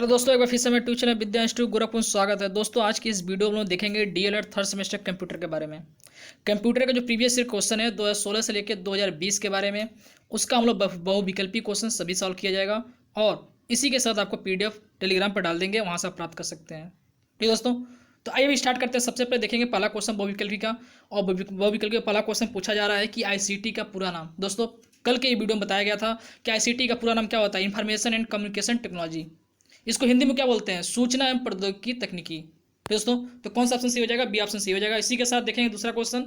Hello दोस्तों, एक बार फिर से मैं ट्यूशन चैनल विद्या इंस्टीट्यूट गोरखपुर स्वागत है। दोस्तों आज की इस वीडियो में हम लोग देखेंगे डीएलएड थर्ड सेमेस्टर कंप्यूटर के बारे में। कंप्यूटर का जो प्रीवियस ईयर क्वेश्चन है 2016 से लेकर 2020 के बारे में, उसका हम लोग बहुविकल्पी क्वेश्चन सभी सॉल्व किया जाएगा और इसी के साथ आपको पीडीएफ टेलीग्राम पर डाल देंगे, वहाँ से आप प्राप्त कर सकते हैं। ठीक है दोस्तों, तो आइए भी स्टार्ट करते हैं। सबसे पहले देखेंगे पहला क्वेश्चन बहुविकल्पी का, और बहुविकल्पी का पहला क्वेश्चन पूछा जा रहा है कि आईसीटी का पूरा नाम। दोस्तों कल के वीडियो में बताया गया था कि आईसीटी का पूरा नाम क्या होता है, इंफॉर्मेशन एंड कम्युनिकेशन टेक्नोलॉजी। इसको हिंदी में क्या बोलते हैं, सूचना एवं प्रौद्योगिकी तकनीकी। तो दोस्तों तो कौन सा ऑप्शन सही हो जाएगा, बी ऑप्शन सही हो जाएगा। इसी के साथ देखेंगे दूसरा क्वेश्चन,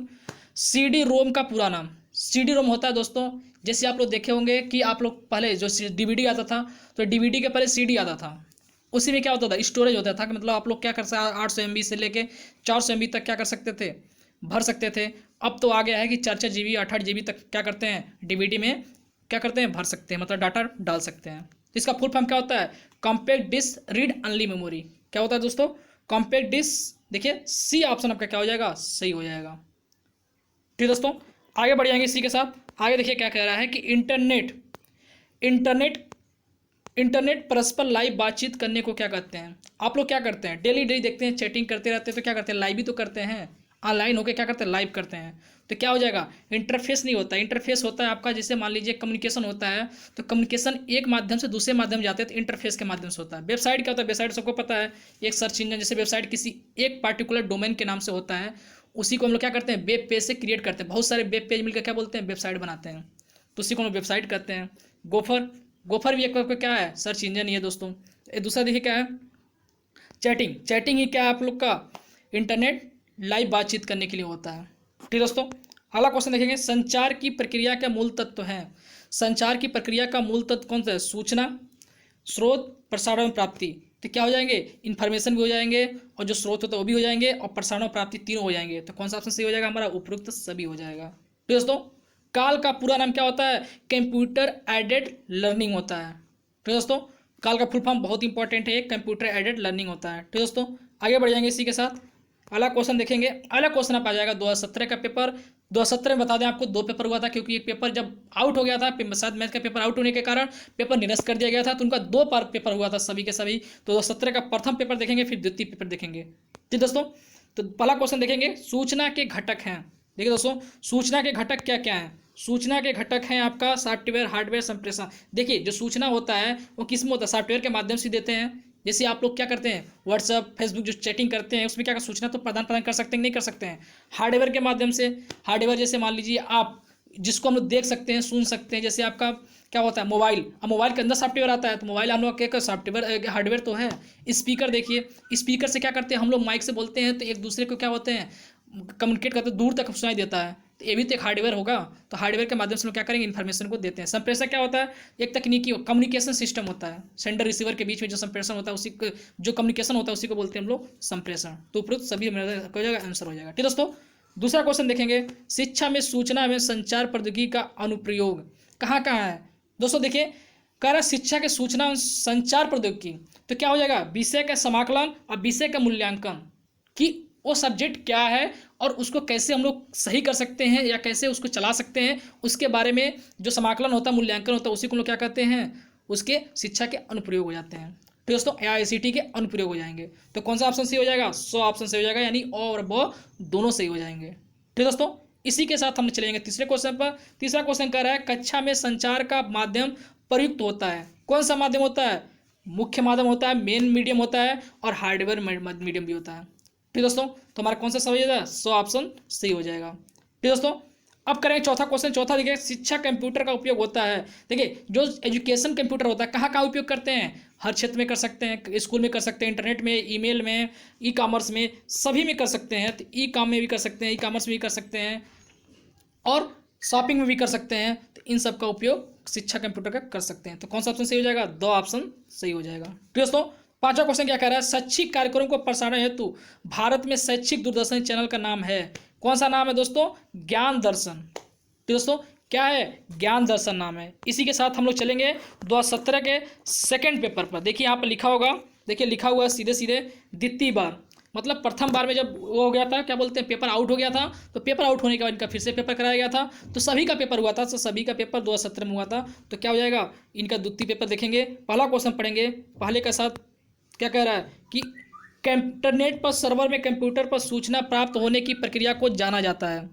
सीडी रोम का पूरा नाम। सीडी रोम होता है दोस्तों, जैसे आप लोग देखे होंगे कि आप लोग पहले जो डीवीडी आता था, तो डीवीडी के पहले सीडी आता था, उसी में क्या होता था, स्टोरेज होता था कि मतलब आप लोग क्या कर सकते 800 MB से लेके 400 MB तक क्या कर सकते थे, भर सकते थे। अब तो आ गया है कि 4 GB 8 GB तक क्या करते हैं, डीवीडी में क्या करते हैं, भर सकते हैं, मतलब डाटा डाल सकते हैं। तो इसका फुल फॉर्म क्या होता है, compact disc read only memory. क्या होता है दोस्तों, कॉम्पैक्ट डिस्क। देखिए सी ऑप्शन आपका क्या हो जाएगा, सही हो जाएगा। ठीक दोस्तों, आगे बढ़ जाएंगे इसी के साथ। आगे देखिए क्या कह रहा है कि इंटरनेट इंटरनेट इंटरनेट परस्पर लाइव बातचीत करने को क्या कहते हैं। आप लोग क्या करते हैं, डेली डेली देखते हैं, चैटिंग करते रहते हैं, तो क्या करते हैं, लाइव ही तो करते हैं, ऑनलाइन होकर क्या करते हैं, लाइव करते हैं। तो क्या हो जाएगा, इंटरफेस नहीं होता। इंटरफेस होता है आपका, जैसे मान लीजिए कम्युनिकेशन होता है, तो कम्युनिकेशन एक माध्यम से दूसरे माध्यम जाते हैं, तो इंटरफेस के माध्यम से होता है। वेबसाइट क्या होता है, वेबसाइट सबको पता है, एक सर्च इंजन। जैसे वेबसाइट किसी एक पार्टिकुलर डोमेन के नाम से होता है, उसी को हम लोग क्या करते हैं, वेब पेज से क्रिएट करते हैं। बहुत सारे वेब पेज मिलकर क्या बोलते हैं, वेबसाइट बनाते हैं, तो उसी को हम वेबसाइट करते हैं। गोफर गोफर भी एक क्या है, सर्च इंजन ही है दोस्तों। ये दूसरा देखिए क्या है, चैटिंग। चैटिंग ही क्या है आप लोग का, इंटरनेट लाइव बातचीत करने के लिए होता है। ठीक दोस्तों, अगला क्वेश्चन देखेंगे, संचार की प्रक्रिया का मूल तत्व है। संचार की प्रक्रिया का मूल तत्व कौन सा है, सूचना, स्रोत, प्रसारण, प्राप्ति। तो क्या हो जाएंगे, इन्फॉर्मेशन भी हो जाएंगे, और जो स्रोत होता है वो भी हो जाएंगे, और प्रसारण और प्राप्ति तीनों हो जाएंगे। तो कौन सा ऑप्शन सही हो जाएगा हमारा, उपयुक्त सभी हो जाएगा। ठीक दोस्तों, काल का पूरा नाम क्या होता है, कंप्यूटर एडेड लर्निंग होता है। ठीक दोस्तों, काल का फुल फॉर्म बहुत इंपॉर्टेंट है, कंप्यूटर एडेड लर्निंग होता है। ठीक दोस्तों, आगे बढ़ जाएंगे इसी के साथ। अगला क्वेश्चन देखेंगे। अगला क्वेश्चन आप आ जाएगा 2017 का पेपर। 2017 में बता दें आपको 2 पेपर हुआ था, क्योंकि एक पेपर जब आउट हो गया था, शायद मैथ का पेपर आउट होने के कारण पेपर निरस्त कर दिया गया था, तो उनका 2 पेपर हुआ था सभी के सभी। तो 2017 का प्रथम पेपर देखेंगे, फिर द्वितीय पेपर देखेंगे। ठीक दोस्तों, तो पहला क्वेश्चन देखेंगे, सूचना के घटक हैं। देखिए दोस्तों, सूचना के घटक क्या क्या हैं। सूचना के घटक हैं आपका सॉफ्टवेयर, हार्डवेयर, संप्रेषण। देखिए जो सूचना होता है वो किस में होता है, सॉफ्टवेयर के माध्यम से देते हैं। जैसे आप लोग क्या करते हैं, व्हाट्सअप, फेसबुक जो चैटिंग करते हैं, उसमें क्या सूचना तो प्रदान कर सकते हैं, नहीं कर सकते हैं। हार्डवेयर के माध्यम से, हार्डवेयर जैसे मान लीजिए आप, जिसको हम लोग देख सकते हैं, सुन सकते हैं। जैसे आपका क्या होता है, मोबाइल। अब मोबाइल के अंदर सॉफ्टवेयर आता है, तो मोबाइल हम लोग क्या सॉफ्टवेयर, हार्डवेयर तो है। स्पीकर देखिए, स्पीकर से क्या करते हैं हम लोग, माइक से बोलते हैं, तो एक दूसरे को क्या होते हैं, कम्युनिकेट करते हैं, दूर तक सुनाई देता है। तो ये भी तो एक हार्डवेयर होगा। तो हार्डवेयर के माध्यम से लोग क्या करेंगे, इन्फॉर्मेशन को देते हैं। संप्रेषण क्या होता है, एक तकनीकी कम्युनिकेशन सिस्टम होता है, सेंडर रिसीवर के बीच में जो संप्रेषण होता है, उसी को जो कम्युनिकेशन होता है उसी को बोलते हैं हम लोग संप्रेषण। तो उपयुक्त सभी हो जाएगा, आंसर हो जाएगा। ठीक दोस्तों, दूसरा क्वेश्चन देखेंगे, शिक्षा में सूचना में संचार प्रौद्योगिकी का अनुप्रयोग कहाँ कहाँ है। दोस्तों देखिए, कह रहा है शिक्षा के सूचना और संचार प्रौद्योगिकी, तो क्या हो जाएगा, विषय का समाकलन और विषय का मूल्यांकन, कि वो सब्जेक्ट क्या है और उसको कैसे हम लोग सही कर सकते हैं या कैसे उसको चला सकते हैं, उसके बारे में जो समाकलन होता है, मूल्यांकन होता है, उसी को लोग क्या कहते हैं, उसके शिक्षा के अनुप्रयोग हो जाते हैं। तो दोस्तों आईसीटी के अनुप्रयोग हो जाएंगे। तो कौन सा ऑप्शन सही हो जाएगा, 100 ऑप्शन सही हो जाएगा, यानी और वो दोनों सही हो जाएंगे। ठीक दोस्तों, इसी के साथ हम चले जाएंगे तीसरे क्वेश्चन पर। तीसरा क्वेश्चन कह रहा है, कक्षा में संचार का माध्यम प्रयुक्त होता है। कौन सा माध्यम होता है, मुख्य माध्यम होता है, मेन मीडियम होता है, और हार्डवेयर मीडियम भी होता है। ठीक दोस्तों, तो हमारा कौन सा सही हो जाएगा, 100 ऑप्शन सही हो जाएगा। ठीक दोस्तों, अब करेंगे चौथा क्वेश्चन। चौथा देखिए, शिक्षा कंप्यूटर का उपयोग होता है। देखिए जो एजुकेशन कंप्यूटर होता है, कहाँ कहाँ उपयोग करते हैं, हर क्षेत्र में कर सकते हैं, स्कूल में कर सकते हैं, इंटरनेट में, ईमेल में, ई कॉमर्स में, सभी में कर सकते हैं। तो ई काम में भी कर सकते हैं, ई कॉमर्स में भी कर सकते हैं, और शॉपिंग में भी कर सकते हैं। तो इन सब का उपयोग शिक्षा कंप्यूटर का कर सकते हैं। तो कौन सा ऑप्शन सही हो जाएगा, 2 ऑप्शन सही हो जाएगा। ठीक दोस्तों, पांचवा क्वेश्चन क्या कह रहा है, शैक्षिक कार्यक्रमों को प्रसारण हेतु भारत में शैक्षिक दूरदर्शन चैनल का नाम है। कौन सा नाम है दोस्तों, ज्ञान दर्शन। तो दोस्तों क्या है, ज्ञान दर्शन नाम है। इसी के साथ हम लोग चलेंगे 2017 के सेकंड पेपर पर। देखिए यहाँ पर लिखा होगा, देखिए लिखा हुआ है सीधे सीधे, द्वितीय बार, मतलब प्रथम बार में जब वो हो गया था, क्या बोलते हैं, पेपर आउट हो गया था, तो पेपर आउट होने के बाद इनका फिर से पेपर कराया गया था। तो सभी का पेपर हुआ था, तो सभी का पेपर 2017 में हुआ था। तो क्या हो जाएगा, इनका द्वितीय पेपर देखेंगे। पहला क्वेश्चन पढ़ेंगे, पहले के साथ क्या कह रहा है कि इंटरनेट पर सर्वर में कंप्यूटर पर सूचना प्राप्त होने की प्रक्रिया को जाना जाता है।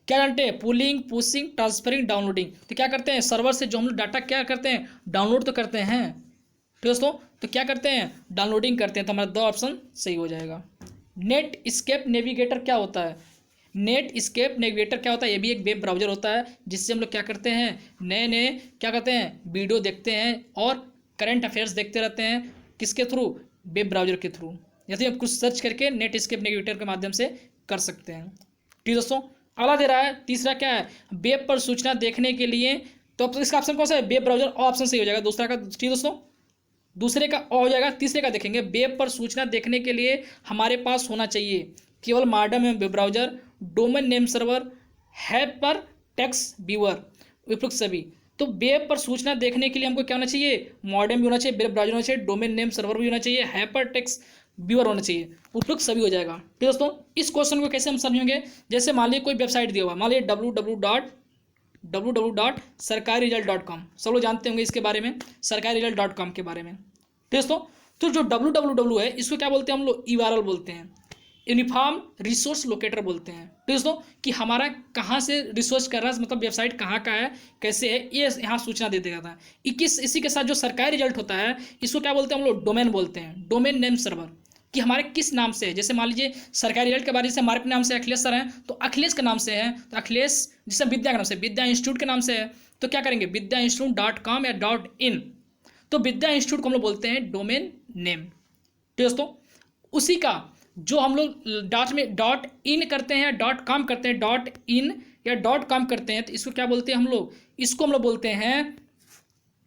क्या जानते हैं? Pulling, pushing, transferring, downloading. तो क्या करते हैं, सर्वर से जो हम लोग डाटा क्या करते हैं, डाउनलोड तो करते हैं। ठीक दोस्तों, तो क्या करते हैं, डाउनलोडिंग करते हैं। तो हमारा दो ऑप्शन सही हो जाएगा। नेट स्केप नेविगेटर क्या होता है? नेट स्केप नेविगेटर क्या होता है? ये भी एक वेब ब्राउजर होता है जिससे हम लोग क्या करते हैं, नए नए क्या करते हैं, वीडियो देखते हैं और करंट अफेयर्स देखते रहते हैं। किसके थ्रू? वेब ब्राउजर के थ्रू। यदि आप कुछ सर्च करके नेट स्केप नेविगेटर के माध्यम से कर सकते हैं। ठीक दोस्तों, अगला दे रहा है तीसरा क्या है, वेब पर सूचना देखने के लिए। तो अब इसका ऑप्शन कौन सा है? वेब ब्राउजर ऑप्शन सही हो जाएगा दूसरा का। ठीक दोस्तों, दूसरे का हो जाएगा। तीसरे का देखेंगे, वेब पर सूचना देखने के लिए हमारे पास होना चाहिए केवल मॉडेम एवं web browser, domain name server, hyper text viewer, उपयुक्त सभी। तो वेब पर सूचना देखने के लिए हमको क्या होना चाहिए, मॉडेम भी होना चाहिए, वेब ब्राउजर होना चाहिए, डोमेन नेम सर्वर भी होना चाहिए, हाइपर टेक्स्ट व्यूअर होना चाहिए, उपयुक्त सभी हो जाएगा। ठीक दोस्तों, इस क्वेश्चन को कैसे हम समझेंगे, जैसे मान लीजिए कोई वेबसाइट दिया हुआ, मान लीजिए www.sarkariresult.com, सब लोग जानते होंगे इसके बारे में, sarkariresult.com के बारे में। दोस्तों, तो जो www है इसको क्या बोलते हैं हम लोग, URL बोलते हैं, यूनिफॉर्म रिसोर्स लोकेटर बोलते हैं। तो दोस्तों कि हमारा कहाँ से रिसोर्स कर रहा है, मतलब वेबसाइट कहाँ का है, कैसे है, ये यहाँ सूचना दे देगा था। इसी के साथ जो सरकारी रिजल्ट होता है इसको क्या बोलते हैं हम लोग, डोमेन बोलते हैं, डोमेन नेम सर्वर, कि हमारे किस नाम से है। जैसे मान लीजिए सरकारी रिजल्ट के बारे में हमारे नाम से अखिलेश सर हैं, तो अखिलेश के नाम से है, तो अखिलेश जिससे विद्या के नाम से, विद्या इंस्टीट्यूट के नाम से है, तो क्या करेंगे, vidyinstitute.com या .in। तो विद्या इंस्टीट्यूट को हम लोग बोलते हैं डोमेन नेम। तो दोस्तों उसी का जो हम लोग .in करते हैं, .com करते हैं, .in या .com करते हैं, तो इसको क्या बोलते हैं हम लोग, इसको हम लोग बोलते हैं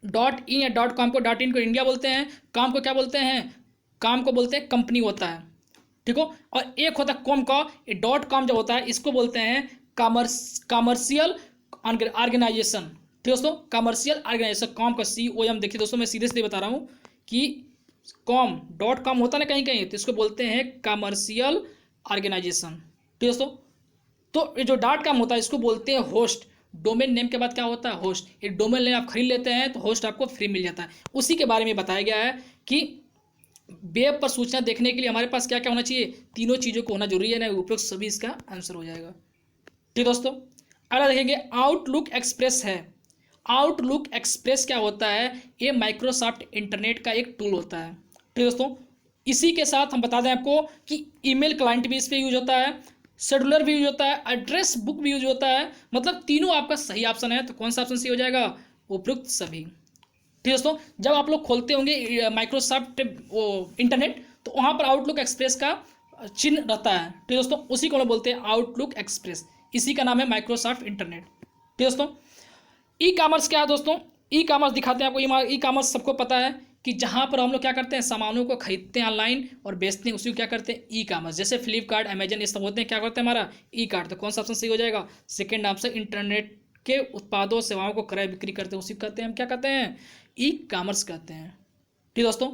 .in या .com को, .in को इंडिया बोलते हैं, काम को क्या बोलते हैं, काम को बोलते हैं कंपनी होता है। ठीक हो, और एक होता है कॉम का, .com जो होता है इसको बोलते हैं कमर्शियल ऑर्गेनाइजेशन। ठीक दोस्तों, कमर्शियल ऑर्गेनाइजेशन, कॉम का COM। देखिए दोस्तों, मैं सीरियसली बता रहा हूँ कि .com होता ना कहीं कहीं, तो इसको बोलते हैं कमर्शियल ऑर्गेनाइजेशन। ठीक दोस्तों, तो ये जो .com होता है इसको बोलते हैं होस्ट। डोमेन नेम के बाद क्या होता है, होस्ट। एक डोमेन नेम आप खरीद लेते हैं तो होस्ट आपको फ्री मिल जाता है। उसी के बारे में बताया गया है कि वेब पर सूचना देखने के लिए हमारे पास क्या क्या होना चाहिए, तीनों चीज़ों को होना जरूरी है ना, उपयुक्त सभी इसका आंसर हो जाएगा। ठीक दोस्तों, अगला देखेंगे आउटलुक एक्सप्रेस है। आउटलुक एक्सप्रेस क्या होता है, ये माइक्रोसॉफ्ट इंटरनेट का एक टूल होता है। ठीक दोस्तों, इसी के साथ हम बता दें आपको कि ईमेल क्लाइंट भी इस पर यूज होता है, शेड्यूलर भी यूज होता है, एड्रेस बुक भी यूज होता है। मतलब तीनों आपका सही ऑप्शन है, तो कौन सा ऑप्शन सही हो जाएगा, उपयुक्त सभी। ठीक दोस्तों, जब आप लोग खोलते होंगे माइक्रोसॉफ्ट इंटरनेट, तो वहाँ पर आउटलुक एक्सप्रेस का चिन्ह रहता है। ठीक दोस्तों, उसी को हम बोलते हैं आउटलुक एक्सप्रेस, इसी का नाम है माइक्रोसॉफ्ट इंटरनेट। ठीक दोस्तों, ई कॉमर्स क्या है दोस्तों, ई कॉमर्स दिखाते हैं आपको। ई कॉमर्स सबको पता है कि जहाँ पर हम लोग क्या करते हैं, सामानों को खरीदते हैं ऑनलाइन और बेचते हैं, उसी को क्या करते हैं, ई कॉमर्स। जैसे फ्लिपकार्ट, अमेजन, ये सब होते हैं, क्या करते हैं हमारा ई कार्ड। तो कौन सा ऑप्शन सही हो जाएगा, सेकेंड ऑप्शन, इंटरनेट के उत्पादों सेवाओं को क्रय बिक्री करते हैं, उसी को कहते हैं हम क्या कहते हैं, ई कॉमर्स कहते हैं। ठीक दोस्तों,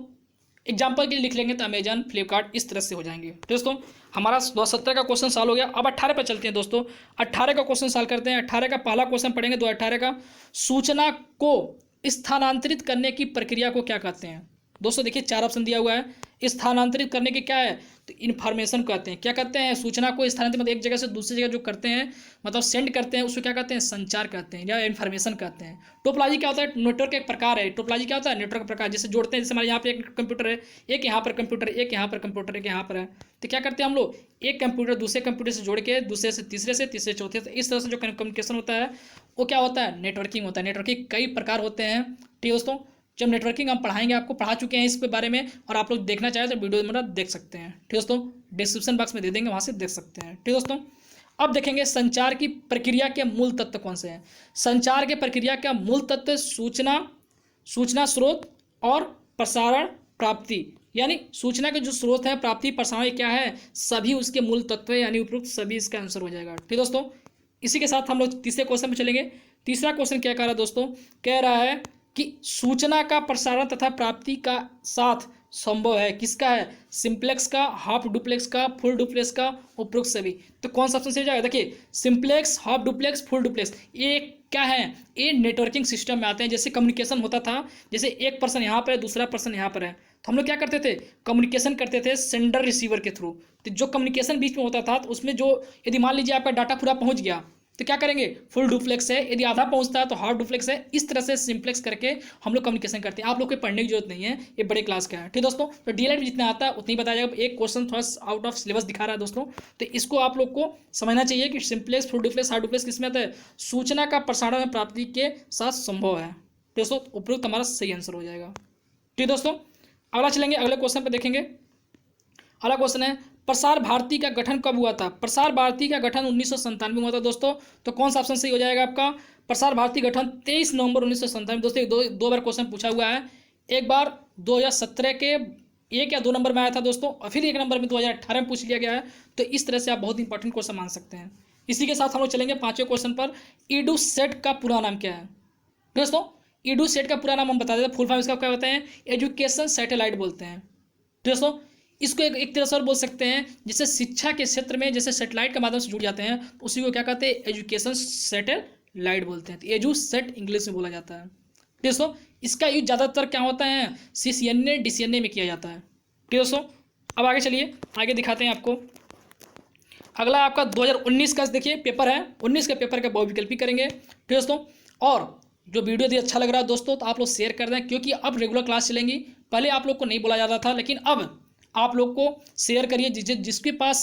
एग्जाम्पल के लिए लिख लेंगे तो अमेजन, फ्लिपकार्ट, इस तरह से हो जाएंगे। दोस्तों हमारा 2017 का क्वेश्चन सॉल्व हो गया। अब 18 पर चलते हैं दोस्तों, 18 का क्वेश्चन सॉल्व करते हैं। 18 का पहला क्वेश्चन पढ़ेंगे 2018 का, सूचना को स्थानांतरित करने की प्रक्रिया को क्या कहते हैं। दोस्तों देखिए 4 ऑप्शन दिया हुआ है, स्थानांतरित करने के क्या है, तो इन्फॉर्मेशन कहते हैं। क्या कहते हैं, सूचना को स्थानांतरित, मतलब एक जगह से दूसरी जगह जो करते हैं, मतलब सेंड करते हैं, उसको क्या कहते हैं, संचार कहते हैं या इन्फॉर्मेशन कहते हैं। टोपोलॉजी क्या होता है, नेटवर्क एक प्रकार है। टोपोलॉजी क्या होता है, नेटवर्क प्रकार, जैसे जोड़ते हैं। जैसे हमारे यहाँ पे एक कंप्यूटर है, एक यहाँ पर कंप्यूटर, एक यहाँ पर कंप्यूटर, एक यहाँ पर है, तो क्या करते हैं हम लोग, एक कंप्यूटर दूसरे कंप्यूटर से जोड़ के, दूसरे से तीसरे से, तीसरे चौथे से, इस तरह से जो कम्युनिकेशन होता है वो क्या होता है, नेटवर्किंग होता है। नेटवर्किंग कई प्रकार होते हैं। ठीक दोस्तों, जब नेटवर्किंग हम पढ़ाएंगे, आपको पढ़ा चुके हैं इसके बारे में, और आप लोग देखना चाहें तो वीडियो में देख सकते हैं। ठीक दोस्तों, डिस्क्रिप्शन बॉक्स में दे देंगे, वहाँ से देख सकते हैं। ठीक दोस्तों, अब देखेंगे संचार की प्रक्रिया के मूल तत्व कौन से हैं। संचार के प्रक्रिया का मूल तत्व सूचना स्रोत और प्रसारण प्राप्ति, यानी सूचना के जो स्रोत है, प्राप्ति, प्रसारण क्या है, सभी उसके मूल तत्व है, यानी उपयुक्त सभी इसका आंसर हो जाएगा। ठीक दोस्तों, इसी के साथ हम लोग तीसरे क्वेश्चन में चलेंगे। तीसरा क्वेश्चन क्या कह रहा है दोस्तों, कह रहा है कि सूचना का प्रसारण तथा प्राप्ति का साथ संभव है, किसका है, सिंप्लेक्स का, हाफ डुप्लेक्स का, फुल डुप्लेक्स का, उपयुक्त सभी। तो कौन सा ऑप्शन सही हो जाएगा, देखिए simplex, half duplex, full duplex, ये क्या है, ये नेटवर्किंग सिस्टम में आते हैं। जैसे कम्युनिकेशन होता था, जैसे एक पर्सन यहाँ पर है, दूसरा पर्सन यहाँ पर है, तो हम लोग क्या करते थे, कम्युनिकेशन करते थे सेंडर रिसीवर के थ्रू। तो जो कम्युनिकेशन बीच में होता था तो उसमें जो, यदि मान लीजिए आपका डाटा पूरा पहुंच गया तो क्या करेंगे, फुल डुप्लेक्स है, यदि आधा पहुंचता है तो हाफ डुप्लेक्स है। इस तरह से सिंप्लेक्स करके हम लोग कम्युनिकेशन करते हैं। आप लोग को पढ़ने की जरूरत नहीं है, ये बड़े क्लास का है। ठीक दोस्तों, तो डीएलएड में जितना आता है उतनी बताया जाएगा। एक क्वेश्चन थोड़ा आउट ऑफ सिलेबस दिखा रहा है दोस्तों, तो इसको आप लोग को समझना चाहिए कि simplex, full duplex, half duplex किसमें आता है, सूचना का प्रसारण में प्राप्ति के साथ संभव है। दोस्तों उपयुक्त हमारा सही आंसर हो जाएगा। ठीक दोस्तों, अगला चलेंगे, अगले क्वेश्चन पर देखेंगे। अगला क्वेश्चन है, प्रसार भारती का गठन कब हुआ था। प्रसार भारती का गठन 1997 में हुआ था दोस्तों। तो कौन सा ऑप्शन सही हो जाएगा आपका, प्रसार भारती गठन 23 नवंबर 1997। दोस्तों दो बार क्वेश्चन पूछा हुआ है, एक बार 2017 के 1 या 2 नंबर में आया था दोस्तों, और फिर 1 नंबर में 2018 में पूछ लिया गया है। तो इस तरह से आप बहुत इंपॉर्टेंट क्वेश्चन मान सकते हैं। इसी के साथ हम लोग चलेंगे 5वें क्वेश्चन पर। ईडूसेट का पूरा नाम क्या है दोस्तों। ईडूसेट का पूरा नाम हम बता देते हैं, फुल फॉर्म इसका क्या होता है, एजुकेशन सैटेलाइट बोलते हैं। दोस्तों इसको एक तरह से और बोल सकते हैं, जैसे शिक्षा के क्षेत्र में जैसे सैटेलाइट के माध्यम से जुड़ जाते हैं, तो उसी को क्या कहते हैं, एजुकेशन सैटेलाइट बोलते हैं। तो एजुसेट इंग्लिश में बोला जाता है। दोस्तों इसका यूज ज़्यादातर क्या होता है, सीसीएनए डीसीएनए में किया जाता है। ठीक दोस्तों, अब आगे चलिए, आगे दिखाते हैं आपको। अगला आपका 2019 का देखिए पेपर है, 19 के पेपर का बहुविकल्पी करेंगे। ठीक दोस्तों, और जो वीडियो यदि अच्छा लग रहा है दोस्तों तो आप लोग शेयर कर दें, क्योंकि अब रेगुलर क्लास चलेंगी। पहले आप लोग को नहीं बोला जाता था, लेकिन अब आप लोग को शेयर करिए। जिसके पास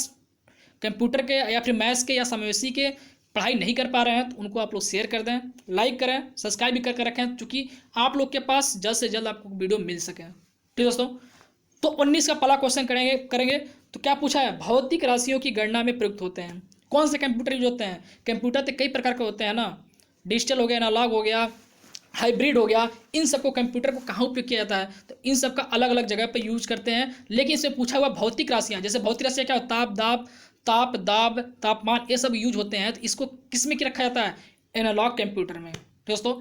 कंप्यूटर के या फिर मैथ्स के या समावेशी के पढ़ाई नहीं कर पा रहे हैं तो उनको आप लोग शेयर कर दें, लाइक करें, सब्सक्राइब भी करके रखें, क्योंकि आप लोग के पास जल्द से जल्द आपको वीडियो मिल सके। ठीक दोस्तों, तो 19 का पहला क्वेश्चन करेंगे। तो क्या पूछा है, भौतिक राशियों की गणना में प्रयुक्त होते हैं कौन से कंप्यूटर यूज होते हैं। कंप्यूटर तो कई प्रकार के होते हैं ना, डिजिटल हो गया, एनालॉग हो गया, हाइब्रिड हो गया। इन सबको कंप्यूटर को कहाँ उपयोग किया जाता है, तो इन सब का अलग अलग जगह पे यूज करते हैं। लेकिन इससे पूछा हुआ भौतिक राशियाँ, जैसे भौतिक राशियाँ क्या होता है, ताप दाब तापमान, ये सब यूज होते हैं। तो इसको किस में रखा जाता है, एनालॉग कंप्यूटर में। दोस्तों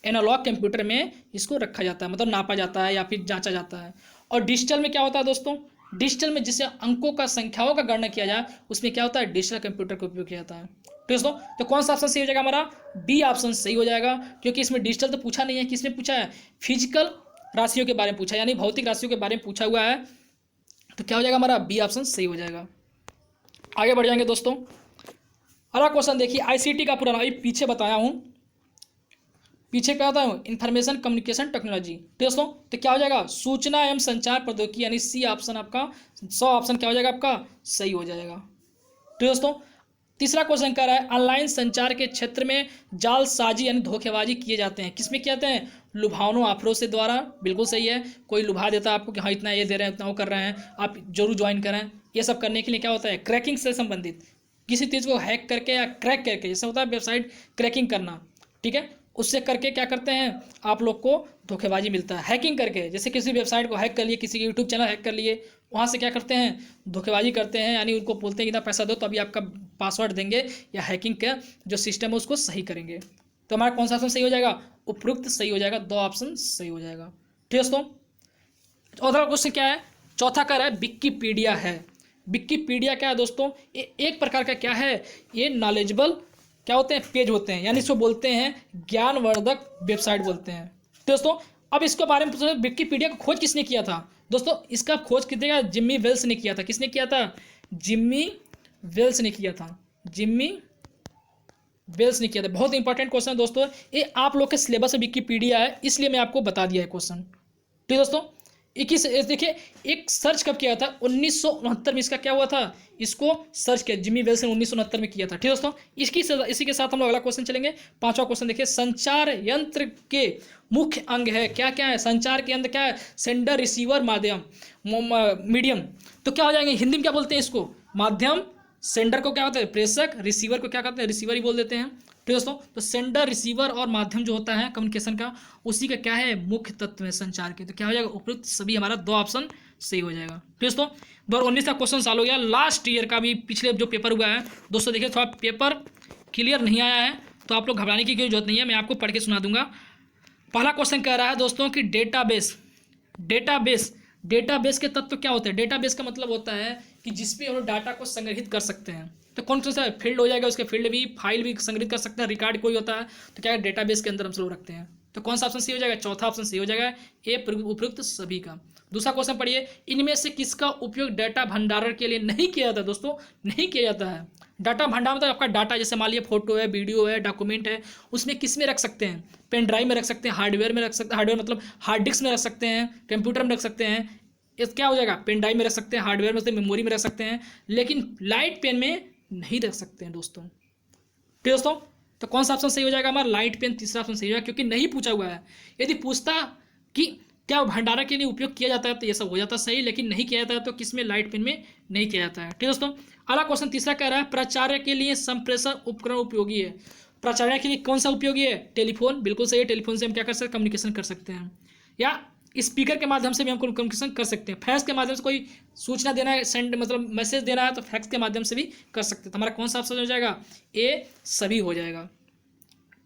एनालॉग कंप्यूटर में इसको रखा जाता है, मतलब नापा जाता है या फिर जांचा जाता है। और डिजिटल में क्या होता है दोस्तों, डिजिटल में जिससे अंकों का, संख्याओं का गणना किया जाए, उसमें क्या होता है, डिजिटल कंप्यूटर का उपयोग किया जाता है। दोस्तों तो कौन सा ऑप्शन सही हो जाएगा, हमारा बी ऑप्शन सही हो जाएगा, क्योंकि इसमें डिजिटल तो पूछा नहीं है। किसमें पूछा है, फिजिकल राशियों के बारे में पूछा, यानी भौतिक राशियों के बारे में पूछा हुआ है। तो क्या हो जाएगा, हमारा बी ऑप्शन सही हो जाएगा। आगे बढ़ जाएंगे दोस्तों। अगला क्वेश्चन देखिए, आईसीटी का पूरा नाम पीछे बताया हूँ, पीछे क्या होता है, इंफॉर्मेशन कम्युनिकेशन टेक्नोलॉजी। दोस्तों तो क्या हो जाएगा, सूचना एवं संचार प्रौद्योगिकी, यानी सी ऑप्शन आपका, 100 ऑप्शन क्या हो जाएगा आपका सही हो जाएगा। तो दोस्तों तीसरा क्वेश्चन कह रहा है, ऑनलाइन संचार के क्षेत्र में जालसाजी यानी धोखेबाजी किए जाते हैं, किसमें किए जाते हैं, लुभावनों ऑफरों से द्वारा। बिल्कुल सही है, कोई लुभा देता है आपको कि हाँ इतना ये दे रहे हैं, इतना वो कर रहे हैं, आप जरूर ज्वाइन करें। ये सब करने के लिए क्या होता है, क्रैकिंग से संबंधित, किसी चीज़ को हैक करके या क्रैक करके, जैसे होता है वेबसाइट क्रैकिंग करना, ठीक है, उससे करके क्या करते हैं, आप लोग को धोखेबाजी मिलता है। हैकिंग करके, जैसे किसी वेबसाइट को हैक कर लिए, किसी के यूट्यूब चैनल हैक कर लिए, वहाँ से क्या करते हैं, धोखेबाजी करते हैं, यानी उनको बोलते हैं कि इतना पैसा दो तो अभी आपका पासवर्ड देंगे, या हैकिंग का जो सिस्टम है उसको सही करेंगे। तो हमारा कौन सा ऑप्शन सही हो जाएगा, उपयुक्त सही हो जाएगा, 2 ऑप्शन सही हो जाएगा। ठीक दोस्तों, चौथा क्वेश्चन क्या है, चौथा कह रहा है विकिपीडिया है। विकिपीडिया क्या है दोस्तों, ये एक प्रकार का क्या है, ये नॉलेजेबल क्या होते हैं, पेज होते हैं, यानी इसको बोलते हैं ज्ञानवर्धक वेबसाइट बोलते हैं। दोस्तों अब इसके बारे में पूछो, विकिपीडिया को खोज किसने किया था। दोस्तों इसका खोज कितने, जिम्मी वेल्स ने किया था। किसने किया था, जिम्मी वेल्स ने किया था, जिम्मी वेल्स ने किया था। बहुत इंपॉर्टेंट क्वेश्चन है दोस्तों, ये आप लोग के सिलेबस में विकिपीडिया है, इसलिए मैं आपको बता दिया है क्वेश्चन। ठीक दोस्तों, 21 देखिए, एक सर्च कब किया था, 1969 में इसका क्या हुआ था, इसको सर्च किया, जिम्मी वेल्स ने 1969 में किया था। ठीक दोस्तों, इसी के साथ हम लोग अगला क्वेश्चन चलेंगे। 5वां क्वेश्चन देखिए, संचार यंत्र के मुख्य अंग है, क्या क्या है, संचार के अंग क्या है, सेंडर, रिसीवर, माध्यम, मीडियम। तो क्या हो जाएंगे, हिंदी में क्या बोलते हैं इसको, माध्यम, सेंडर को क्या होता है, प्रेषक, रिसीवर को क्या कहते हैं, रिसीवर ही बोल देते हैं। ठीक दोस्तों, तो सेंडर, रिसीवर और माध्यम जो होता है कम्युनिकेशन का, उसी का क्या है, मुख्य तत्व है संचार के। तो क्या हो जाएगा, उपयुक्त सभी हमारा 2 ऑप्शन सही हो जाएगा। ठीक दोस्तों, 2019 का क्वेश्चन सॉल्व हो गया। लास्ट ईयर का भी पिछले जो पेपर हुआ है दोस्तों, देखिए थोड़ा पेपर क्लियर नहीं आया है, तो आप लोग घबराने की कोई जरूरत नहीं है, मैं आपको पढ़ के सुना दूंगा। पहला क्वेश्चन कह रहा है दोस्तों कि डेटाबेस के तत्व क्या होते हैं। डेटाबेस का मतलब होता है कि जिसपे हम लोग डाटा को संग्रहित कर सकते हैं। तो कौन सा फील्ड हो जाएगा, उसके फील्ड भी, फाइल भी संग्रहित कर सकते हैं, रिकॉर्ड कोई होता है, तो क्या है, डेटाबेस के अंदर हम लोग रखते हैं। तो कौन सा ऑप्शन सही हो जाएगा? चौथा ऑप्शन सही हो जाएगा, ए उपयुक्त सभी का। दूसरा क्वेश्चन पढ़िए, इनमें से किसका उपयोग डाटा भंडारण के लिए नहीं किया जाता है? दोस्तों नहीं किया जाता है। डाटा भंडारण मतलब आपका डाटा, जैसे मान लीजिए फोटो है, वीडियो है, डॉक्यूमेंट है, उसमें किस में रख सकते हैं? पेन ड्राइव में रख सकते हैं, हार्डवेयर में रख सकते हैं, हार्डवेयर मतलब हार्ड डिस्क में रख सकते हैं, कंप्यूटर में रख सकते हैं, इस क्या हो जाएगा? पेन ड्राइव में रख सकते हैं, हार्डवेयर में मेमोरी में रख सकते हैं, लेकिन लाइट पेन में नहीं रख सकते हैं दोस्तों। ठीक दोस्तों, तो कौन सा ऑप्शन सही हो जाएगा हमारा? लाइट पेन तीसरा ऑप्शन सही हो जाएगा, क्योंकि नहीं पूछा हुआ है। यदि पूछता कि क्या भंडारण के लिए उपयोग किया जाता है तो ये सब हो जाता सही, लेकिन नहीं किया जाता है तो किसमें? लाइट पेन में नहीं किया जाता है। ठीक दोस्तों, अगला क्वेश्चन तीसरा कह रहा है, प्राचार्य के लिए संप्रेषण उपकरण उपयोगी है। प्राचार्य के लिए कौन सा उपयोगी है? टेलीफोन, बिल्कुल सही है। टेलीफोन से हम क्या कर सकते हैं? कम्युनिकेशन कर सकते हैं, या स्पीकर के माध्यम से भी हम कम्युनिकेशन कर सकते हैं। फैक्स के माध्यम से कोई सूचना देना है, सेंड मतलब मैसेज देना है, तो फैक्स के माध्यम से भी कर सकते हैं। तो हमारा कौन सा ऑप्शन हो जाएगा? ए सभी हो जाएगा।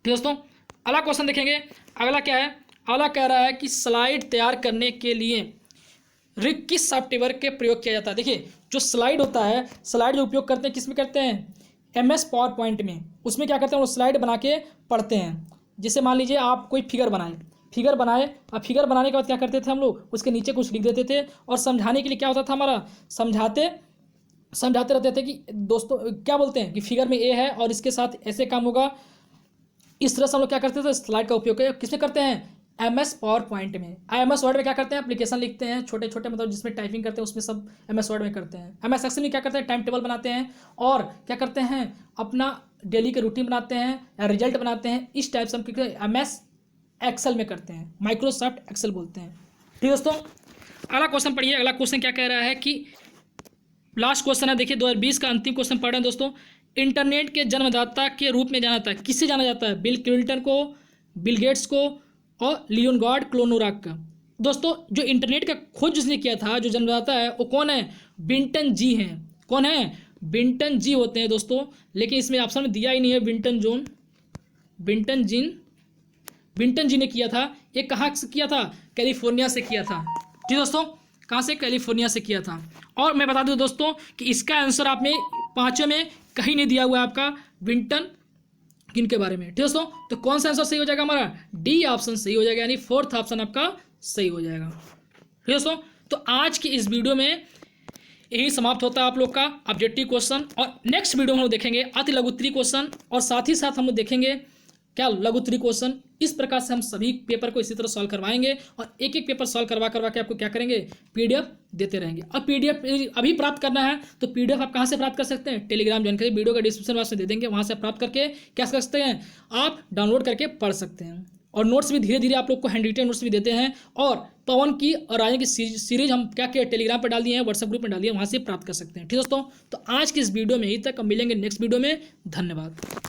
ठीक दोस्तों, अगला क्वेश्चन देखेंगे। अगला क्या है? अगला कह रहा है कि स्लाइड तैयार करने के लिए किस सॉफ्टवेयर के प्रयोग किया जाता है? देखिए, जो स्लाइड होता है, स्लाइड जो उपयोग करते हैं किस में करते हैं? MS पावर पॉइंट में। उसमें क्या करते हैं? वो स्लाइड बना के पढ़ते हैं। जैसे मान लीजिए आप कोई फिगर बनाए और फिगर बनाने के बाद क्या करते थे हम लोग? उसके नीचे कुछ लिख देते थे, और समझाने के लिए क्या होता था हमारा? समझाते रहते थे कि दोस्तों क्या बोलते हैं कि फिगर में ए है और इसके साथ ऐसे काम होगा। इस तरह से हम लोग क्या करते थे? स्लाइड का उपयोग किसमें करते हैं? MS पावर पॉइंट में। MS वर्ड में क्या करते हैं? एप्लीकेशन लिखते हैं, छोटे छोटे मतलब जिसमें टाइपिंग करते हैं, उसमें सब MS वर्ड में करते हैं। MS एक्सेल में क्या करते हैं? टाइम टेबल बनाते हैं, और क्या करते हैं? अपना डेली के रूटीन बनाते हैं या रिजल्ट बनाते हैं। इस टाइप से हम MS एक्सेल में करते हैं, माइक्रोसॉफ्ट एक्सेल बोलते हैं। ठीक दोस्तों, अगला क्वेश्चन पढ़िए। अगला क्वेश्चन क्या कह रहा है कि लास्ट क्वेश्चन है, देखिए 2020 का अंतिम क्वेश्चन पढ़ रहे हैं दोस्तों। इंटरनेट के जन्मदाता के रूप में जाना जाता है, किससे जाना जाता है? बिल क्लिंटन को, बिल गेट्स को, और लियोनार्ड क्लोनोराक का। दोस्तों जो इंटरनेट का खोज जिसने किया था, जो जन्मदाता है, वो कौन है? विंटन जी हैं। कौन है? विंटन जी होते हैं दोस्तों, लेकिन इसमें ऑप्शन में दिया ही नहीं है। विंटन जी ने किया था। ये कहाँ से किया था? कैलिफोर्निया से किया था। जी दोस्तों, कहाँ से? कैलिफोर्निया से किया था। और मैं बता दूं दोस्तों कि इसका आंसर आप में पाँचों में कहीं नहीं दिया हुआ है आपका विंटन किन के बारे में। ठीक दोस्तों, तो कौन सा आंसर सही हो जाएगा हमारा? डी ऑप्शन सही हो जाएगा, यानी फोर्थ ऑप्शन आपका सही हो जाएगा। ठीक दोस्तों, तो आज की इस वीडियो में यही समाप्त होता है आप लोग का ऑब्जेक्टिव क्वेश्चन, और नेक्स्ट वीडियो में हम लोग देखेंगे अति लघुत्तरी क्वेश्चन, और साथ ही साथ हम लोग देखेंगे क्या लघुत्तरी क्वेश्चन। इस प्रकार से हम सभी पेपर को इसी तरह सॉल्व करवाएंगे, और एक एक पेपर सॉल्व करवा के आपको क्या करेंगे? PDF देते रहेंगे। और PDF अभी प्राप्त करना है तो PDF आप कहाँ से प्राप्त कर सकते हैं? टेलीग्राम ज्वाइन करिए, वीडियो का डिस्क्रिप्शन बॉक्स में दे देंगे, वहाँ से प्राप्त करके क्या कर सकते हैं? आप डाउनलोड करके पढ़ सकते हैं। और नोट्स भी धीरे धीरे आप लोग को हैंड रिटन नोट्स भी देते हैं, और पवन की और राजन की सीरीज हम क्या किया? टेलीग्राम पर डाल दिए हैं, व्हाट्सएप ग्रुप में डाल दिए हैं, वहाँ से प्राप्त कर सकते हैं। ठीक दोस्तों, तो आज की इस वीडियो में यही तक, हम मिलेंगे नेक्स्ट वीडियो में। धन्यवाद।